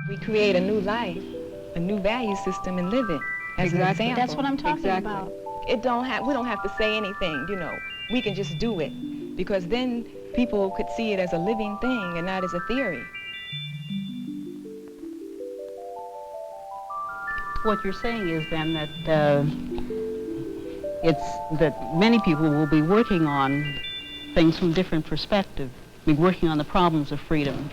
We create a new life, a new value system, and live it as an example. That's what I'm talking about. We don't have to say anything, you know. We can just do it, because then people could see it as a living thing and not as a theory. What you're saying is then that it's that many people will be working on things from different perspectives, be working on the problems of freedom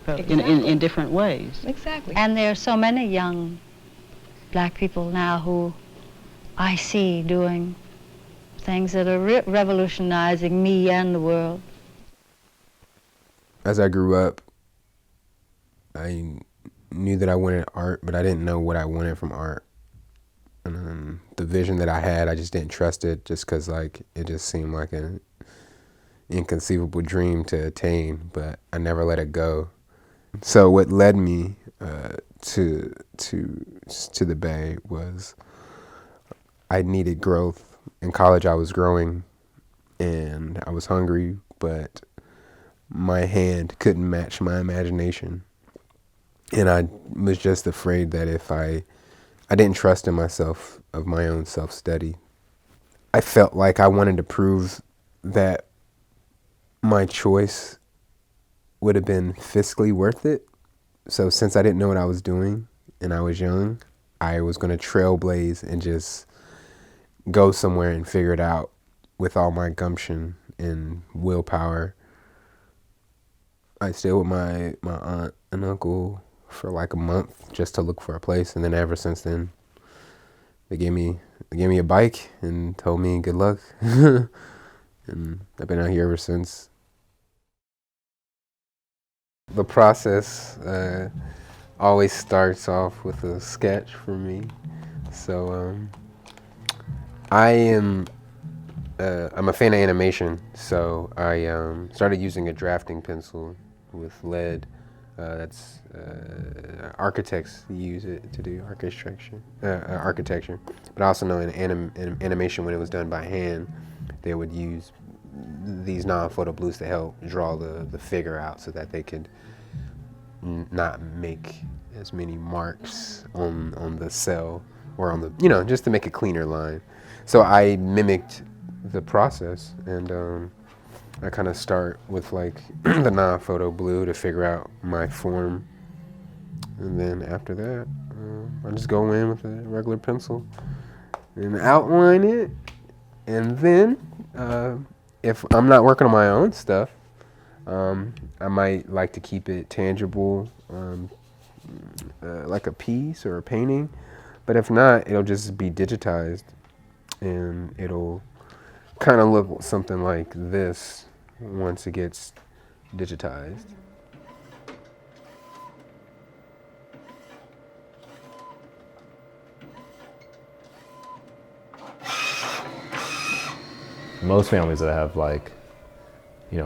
in different ways. Exactly. And there are so many young black people now who I see doing things that are revolutionizing me and the world. As I grew up, I knew that I wanted art, but I didn't know what I wanted from art. And the vision that I had, I just didn't trust it, just because like it just seemed like an inconceivable dream to attain, but I never let it go. So what led me to the Bay was I needed growth. In college, I was growing, and I was hungry, but my hand couldn't match my imagination. And I was just afraid that if I didn't trust in myself of my own self-study. I felt like I wanted to prove that my choice would have been fiscally worth it. So since I didn't know what I was doing and I was young, I was going to trailblaze and just go somewhere and figure it out with all my gumption and willpower. I stayed with my aunt and uncle for like a month just to look for a place, and then ever since then they gave me a bike and told me good luck. And I've been out here ever since. The process always starts off with a sketch for me. So I'm a fan of animation, so I started using a drafting pencil with lead. That's architects use it to do architecture. But I also know in animation, when it was done by hand, they would use these non-photo blues to help draw the figure out so that they could not make as many marks on the cell or on the, just to make a cleaner line. So I mimicked the process, and I kind of start with like the non-photo blue to figure out my form, and then after that I just go in with a regular pencil and outline it, and then if I'm not working on my own stuff, I might like to keep it tangible, like a piece or a painting, but if not, it'll just be digitized and it'll kind of look something like this once it gets digitized. Most families that have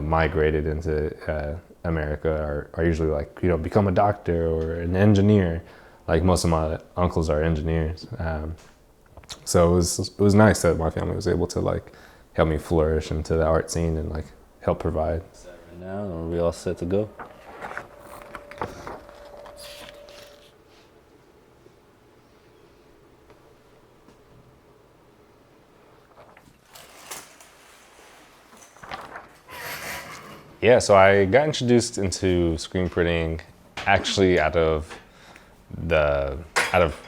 migrated into America are usually become a doctor or an engineer. Like most of my uncles are engineers. So it was nice that my family was able to help me flourish into the art scene and help provide. Now we're all set to go. Yeah, so I got introduced into screen printing actually out of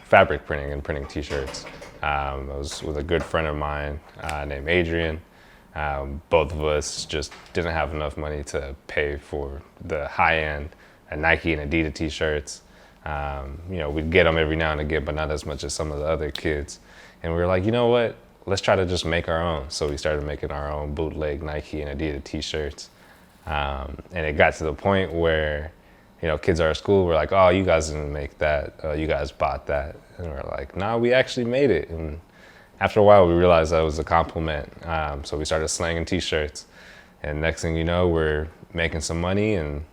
fabric printing and printing T-shirts. I was with a good friend of mine named Adrian. Both of us just didn't have enough money to pay for the high-end Nike and Adidas T-shirts. We'd get them every now and again, but not as much as some of the other kids. And we were like, you know what? Let's try to just make our own. So we started making our own bootleg Nike and Adidas T-shirts. And it got to the point where, kids at our school were like, oh, you guys didn't make that. You guys bought that. And we're like, nah, we actually made it. And after a while, we realized that was a compliment. So we started slanging T-shirts. And next thing you know, we're making some money and,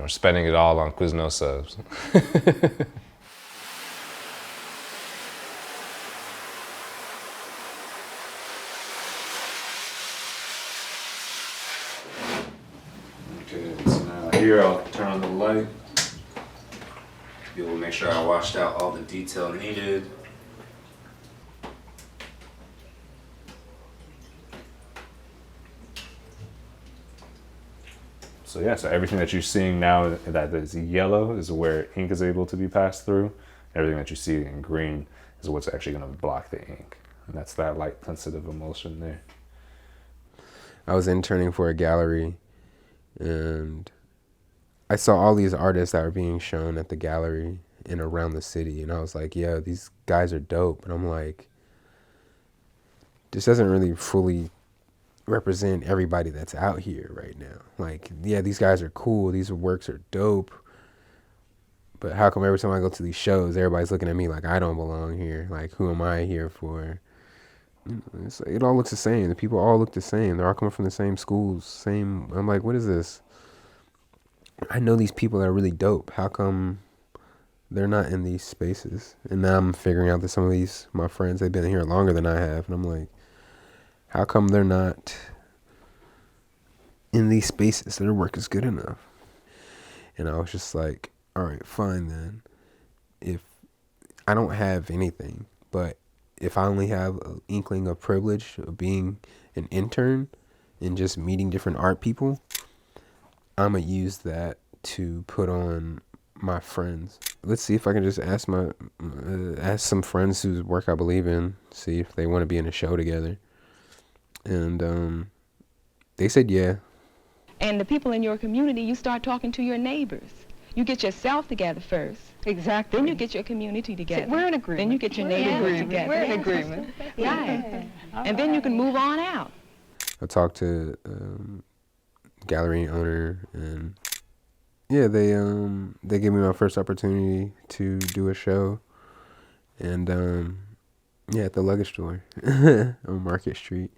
spending it all on Quiznos subs. Good. So now here I'll turn on the light. Be able to make sure I washed out all the detail needed. So yeah, so everything that you're seeing now that is yellow is where ink is able to be passed through. Everything that you see in green is what's actually going to block the ink. And that's that light sensitive emulsion there. I was interning for a gallery, and I saw all these artists that were being shown at the gallery and around the city, and I was like, yeah, these guys are dope. And I'm like, this doesn't really fully represent everybody that's out here right now. Like, yeah, these guys are cool, these works are dope, but how come every time I go to these shows, everybody's looking at me like I don't belong here? Like, who am I here for? It all looks the same. The people all look the same. They're all coming from the same schools, same. I'm like, what is this? I know these people that are really dope. How come they're not in these spaces? And now I'm figuring out that some of these, my friends, they've been here longer than I have, and I'm like, how come they're not in these spaces? Their work is good enough. And I was just like, all right, fine then. If I don't have anything, but if I only have an inkling of privilege of being an intern and just meeting different art people, I'm going to use that to put on my friends. Let's see if I can just ask some friends whose work I believe in, see if they want to be in a show together. And they said yeah. And the people in your community, you start talking to your neighbors. You get yourself together first. Exactly. Then you get your community together. We're in agreement. Then you get your neighborhood together. We're in agreement. Right. And then you can move on out. I talked to gallery owner, and yeah, they gave me my first opportunity to do a show, and yeah, at the luggage store on Market Street.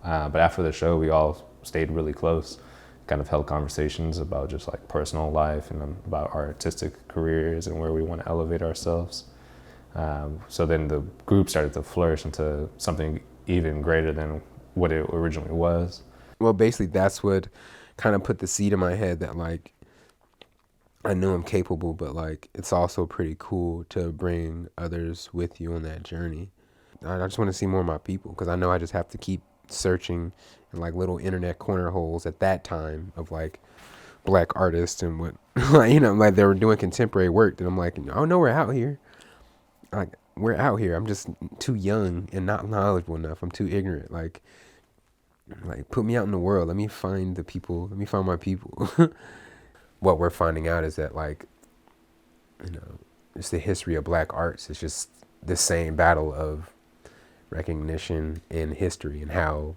But after the show, we all stayed really close, kind of held conversations about just like personal life and about our artistic careers and where we want to elevate ourselves. So then the group started to flourish into something even greater than what it originally was. Well, basically that's what kind of put the seed in my head that like, I know I'm capable, but like, it's also pretty cool to bring others with you on that journey. I just want to see more of my people, because I know I just have to keep searching in like little internet corner holes at that time of like black artists and what, you know, like they were doing contemporary work. And I'm like, oh no, we're out here. Like, we're out here. I'm just too young and not knowledgeable enough. I'm too ignorant. Like put me out in the world. Let me find the people. Let me find my people. What we're finding out is that like, you know, it's the history of black arts. It's just the same battle of recognition and history, and how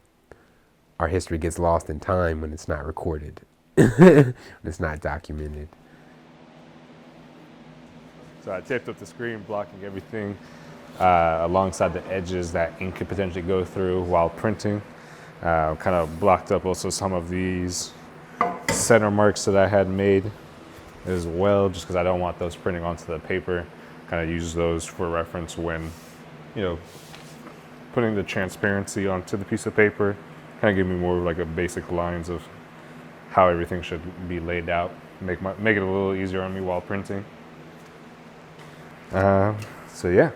our history gets lost in time when it's not recorded, when it's not documented. So I taped up the screen, blocking everything alongside the edges that ink could potentially go through while printing. Kind of blocked up also some of these center marks that I had made as well, just because I don't want those printing onto the paper. Kind of use those for reference when, you know, putting the transparency onto the piece of paper. Kind of give me more of like a basic lines of how everything should be laid out. Make it a little easier on me while printing. So yeah.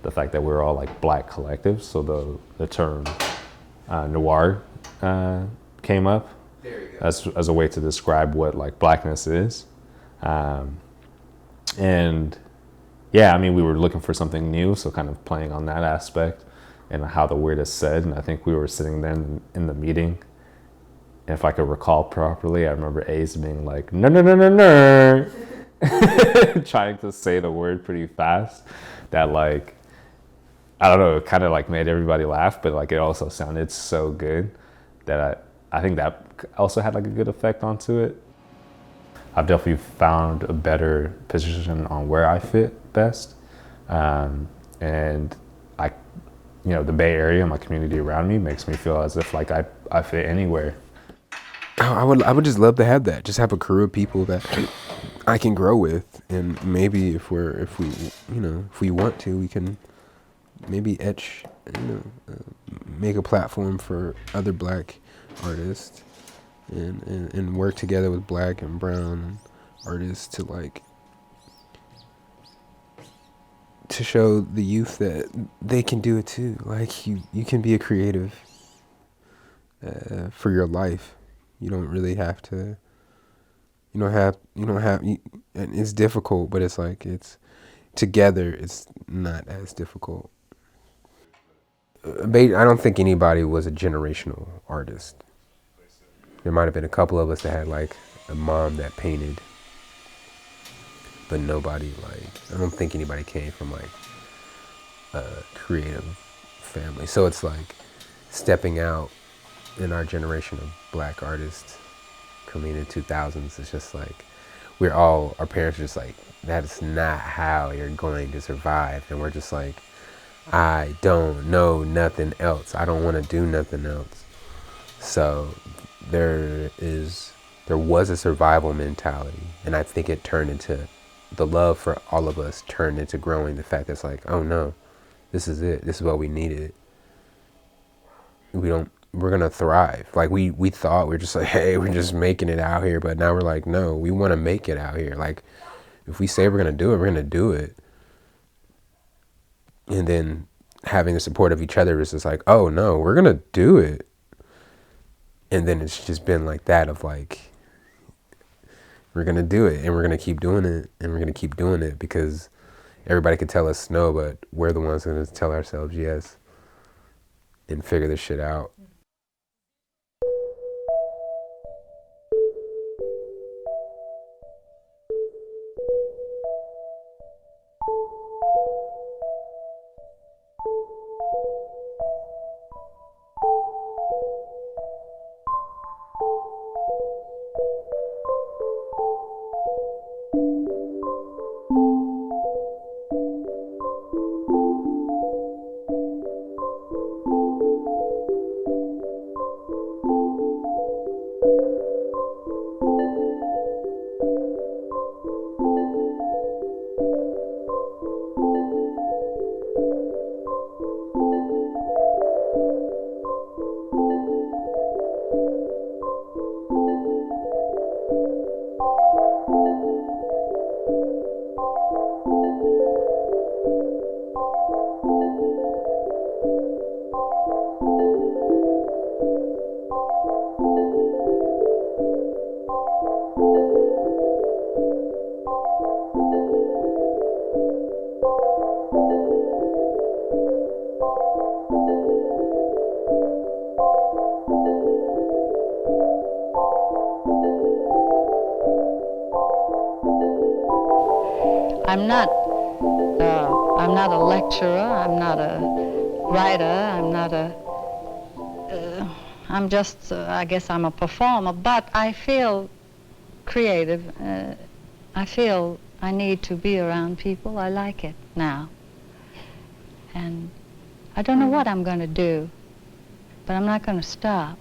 The fact that we're all like black collectives, so the term noir came up as a way to describe what like blackness is. And yeah, I mean, we were looking for something new, so kind of playing on that aspect and how the word is said. And I think we were sitting there in the meeting, and if I could recall properly, I remember Ace being like, no, no, no, no, no, trying to say the word pretty fast. That like, I don't know, it kind of like made everybody laugh, but like it also sounded so good that I think that also had like a good effect onto it. I've definitely found a better position on where I fit best. And I, you know, the Bay Area, my community around me makes me feel as if like I fit anywhere. I would just love to have that. Just have a crew of people that I can grow with, and maybe if we want to, we can maybe etch, make a platform for other black artists and work together with black and brown artists to like to show the youth that they can do it too. Like you can be a creative for your life. You don't really have to. You don't have. And it's difficult, but it's like it's together. It's not as difficult. I don't think anybody was a generational artist. There might have been a couple of us that had like a mom that painted, but nobody I don't think anybody came from like a creative family. So it's like stepping out in our generation of black artists coming in the 2000s. It's just like our parents are just like, that's not how you're going to survive. And we're just like, I don't know nothing else. I don't want to do nothing else. So there was a survival mentality, and I think it turned into the love for all of us turned into growing the fact that it's like, oh no, this is it. This is what we needed. We're gonna thrive. Like we thought we're just like, hey, we're just making it out here, but now we're like, no, we want to make it out here. Like if we say we're gonna do it, we're gonna do it. And then having the support of each other is just like, oh no, we're gonna do it. And then it's just been like that of like, we're gonna do it, and we're gonna keep doing it, and we're gonna keep doing it because everybody could tell us no, but we're the ones gonna tell ourselves yes and figure this shit out. I'm not a lecturer, I'm not a writer, I'm just, I guess I'm a performer, but I feel creative. I feel I need to be around people. I like it now. And I don't know what I'm going to do, but I'm not going to stop.